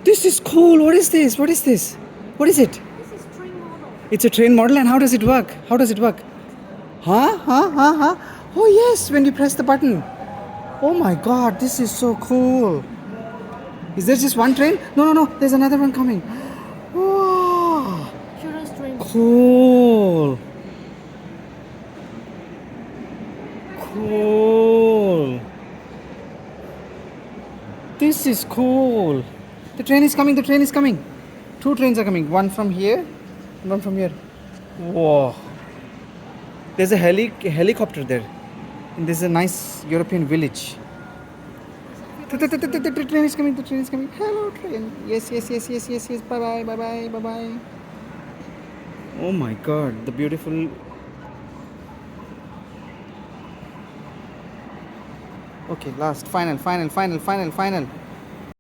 This is cool. What is this? What is this? What is it? This is train model. It's a train model, and how does it work? How does it work? Huh? Huh? Huh? Huh? Oh yes, when you press the button. Oh my god, this is so cool. Is there just one train? No, no, no. There's another one coming. Wow. Children's train. Cool. Cool. This is cool. The train is coming. The train is coming. Two trains are coming. One from here, and one from here. Whoa. There's a helicopter there. And there's a nice European village. The train is coming. The train is coming. Hello, train. Yes, yes, yes, yes, yes, yes. Bye bye, bye bye, bye bye. Oh my god, the beautiful. Okay, last, final, final, final, final, final.